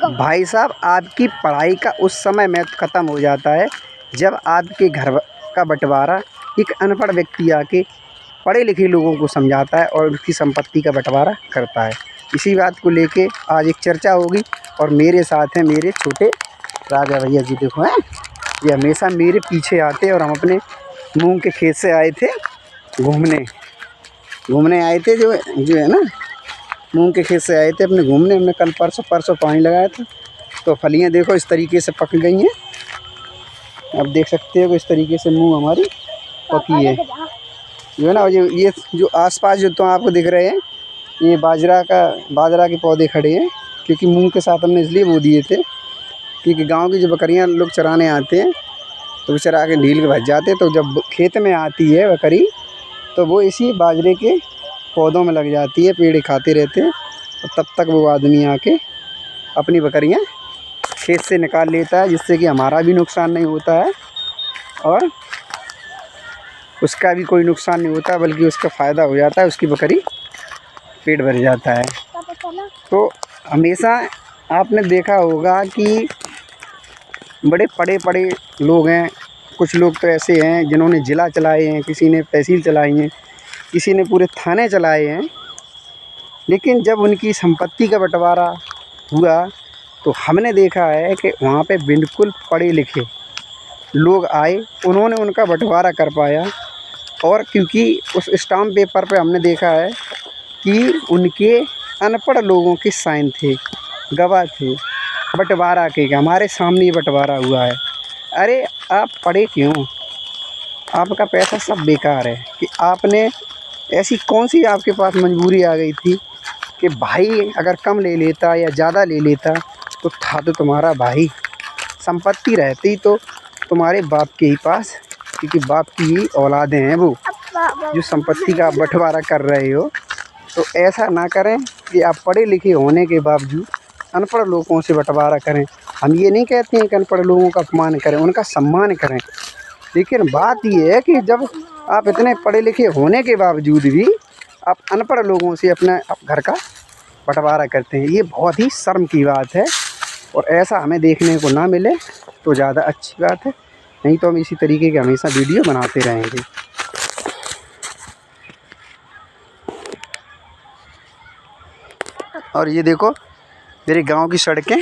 भाई साहब, आपकी पढ़ाई का उस समय में ख़त्म हो जाता है जब आपके घर का बंटवारा एक अनपढ़ व्यक्ति आके पढ़े लिखे लोगों को समझाता है और उसकी संपत्ति का बंटवारा करता है। इसी बात को लेके आज एक चर्चा होगी और मेरे साथ हैं मेरे छोटे राजा भैया जी। देखो हैं, ये हमेशा मेरे पीछे आते और हम अपने मूंग के खेत से आए थे घूमने आए थे, जो है ना, मूंग के खेत से आए थे अपने घूमने। हमने कल परसों पानी लगाया था, तो फलियाँ देखो इस तरीके से पक गई हैं। आप देख सकते हो कि इस तरीके से मूंग हमारी पकी है, जो है ना। ये जो आसपास जो तो आपको दिख रहे हैं, ये बाजरा के पौधे खड़े हैं, क्योंकि मूंग के साथ हमने इसलिए बो दिए थे क्योंकि गांव की जो बकरियां लोग चराने आते हैं तो वो चरा के ढील के भज जाते हैं। तो जब खेत में आती है बकरी तो वो इसी बाजरे के पौधों में लग जाती है, पेड़ खाते रहते हैं। और तब तक वो आदमी आके अपनी बकरियां खेत से निकाल लेता है, जिससे कि हमारा भी नुकसान नहीं होता है और उसका भी कोई नुकसान नहीं होता, बल्कि उसका फ़ायदा हो जाता है, उसकी बकरी पेट भर जाता है। तो हमेशा आपने देखा होगा कि बड़े पढ़े लोग हैं, कुछ लोग तो ऐसे हैं जिन्होंने ज़िला चलाए हैं, किसी ने तहसील चलाई हैं, किसी ने पूरे थाने चलाए हैं। लेकिन जब उनकी संपत्ति का बंटवारा हुआ तो हमने देखा है कि वहाँ पे बिल्कुल पढ़े लिखे लोग आए, उन्होंने उनका बंटवारा कर पाया। और क्योंकि उस स्टाम्प पेपर पे हमने देखा है कि उनके अनपढ़ लोगों के साइन थे, गवाह थे बंटवारा के, हमारे सामने ही बंटवारा हुआ है। अरे आप पढ़े क्यों? आपका पैसा सब बेकार है। कि आपने ऐसी कौन सी आपके पास मजबूरी आ गई थी कि भाई अगर कम ले लेता या ज़्यादा ले लेता तो था तो तुम्हारा भाई, संपत्ति रहती तो तुम्हारे बाप के ही पास, क्योंकि बाप की ही औलादें हैं वो जो संपत्ति का बंटवारा कर रहे हो। तो ऐसा ना करें कि आप पढ़े लिखे होने के बावजूद अनपढ़ लोगों से बंटवारा करें। हम ये नहीं कहते हैं कि अनपढ़ लोगों का अपमान करें, उनका सम्मान करें। लेकिन बात ये है कि जब आप इतने पढ़े लिखे होने के बावजूद भी आप अनपढ़ लोगों से अपना घर का बंटवारा करते हैं, ये बहुत ही शर्म की बात है। और ऐसा हमें देखने को ना मिले तो ज़्यादा अच्छी बात है, नहीं तो हम इसी तरीके के हमेशा वीडियो बनाते रहेंगे। और ये देखो मेरे गांव की सड़कें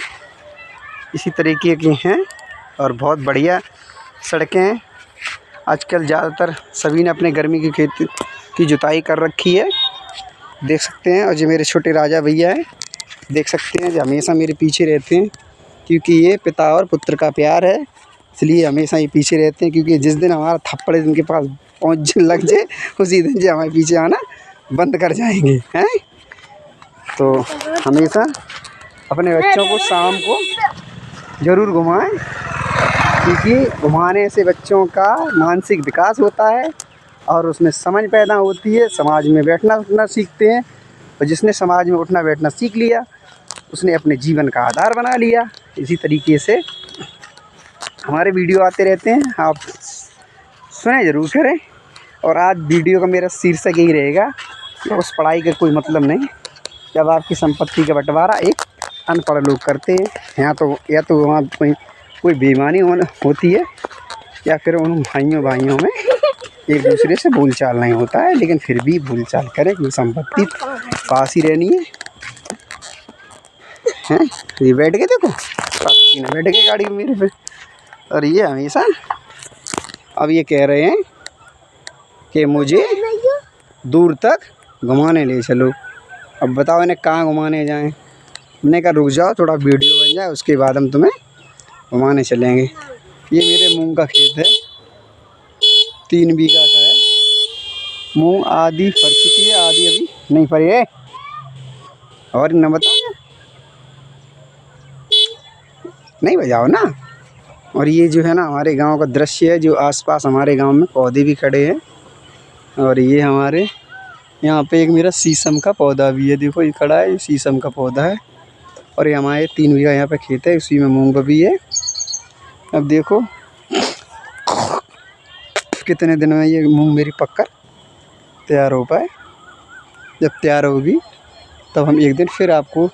इसी तरीके की हैं और बहुत बढ़िया सड़कें हैं। आजकल ज़्यादातर सभी ने अपने गर्मी की खेती की जुताई कर रखी है, देख सकते हैं। और जो मेरे छोटे राजा भैया हैं, देख सकते हैं, जो हमेशा मेरे पीछे रहते हैं, क्योंकि ये पिता और पुत्र का प्यार है, इसलिए हमेशा ये पीछे रहते हैं। क्योंकि जिस दिन हमारा थप्पड़ इनके पास पहुँच लग जाए उसी दिन जो हमारे पीछे आना बंद कर जाएंगे हैं। तो हमेशा अपने बच्चों को शाम को ज़रूर घुमाएं, क्योंकि घुमाने से बच्चों का मानसिक विकास होता है और उसमें समझ पैदा होती है, समाज में बैठना उठना सीखते हैं। और जिसने समाज में उठना बैठना सीख लिया उसने अपने जीवन का आधार बना लिया। इसी तरीके से हमारे वीडियो आते रहते हैं, आप सुने ज़रूर करें। और आज वीडियो का मेरा शीर्षक यही रहेगा कि उस पढ़ाई का कोई मतलब नहीं जब आपकी संपत्ति का बंटवारा एक अनपढ़ लोग करते हैं। या तो वहाँ कोई बेईमानी होती है या फिर उन भाइयों में एक दूसरे से बोलचाल नहीं होता है। लेकिन फिर भी बोलचाल करें, क्योंकि संपत्ति पास ही रहनी है। ये बैठ के देखो, बैठ के गाड़ी में मेरे पे, और ये हमेशा अब ये कह रहे हैं कि मुझे दूर तक घुमाने ले चलो। अब बताओ इन्हें कहाँ घुमाने जाएं? हमने कहा रुक जाओ, थोड़ा वीडियो बन जाए, उसके बाद हम तुम्हें घुमाने चलेंगे। ये मेरे मूंग का खेत है, 3 बीघा का है। मूंग आधी फर चुकी है, आधी अभी नहीं फरी है। और न बताओ, नहीं बजाओ ना। और ये जो है ना हमारे गांव का दृश्य है, जो आसपास हमारे गांव में पौधे भी खड़े हैं। और ये हमारे यहाँ पे एक मेरा शीशम का पौधा भी है, देखो ये खड़ा है, ये शीशम का पौधा है। और ये हमारे 3 बीघा यहाँ पे खेत है, उसी में मूंग भी है। अब देखो कितने दिन में ये मूंग मेरी पककर तैयार हो पाए। जब तैयार होगी तब हम एक दिन फिर आपको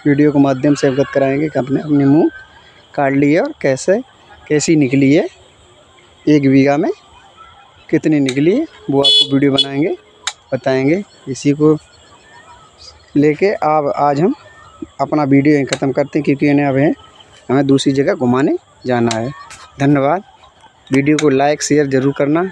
वीडियो के माध्यम से अवगत कराएंगे कि अपने अपने मुँह काट लिए और कैसी निकली है, 1 बीघा में कितनी निकली है, वो आपको वीडियो बनाएंगे, बताएंगे। इसी को लेके आज हम अपना वीडियो यहीं ख़त्म करते हैं, क्योंकि इन्हें हमें दूसरी जगह घुमाने जाना है। धन्यवाद। वीडियो को लाइक शेयर ज़रूर करना।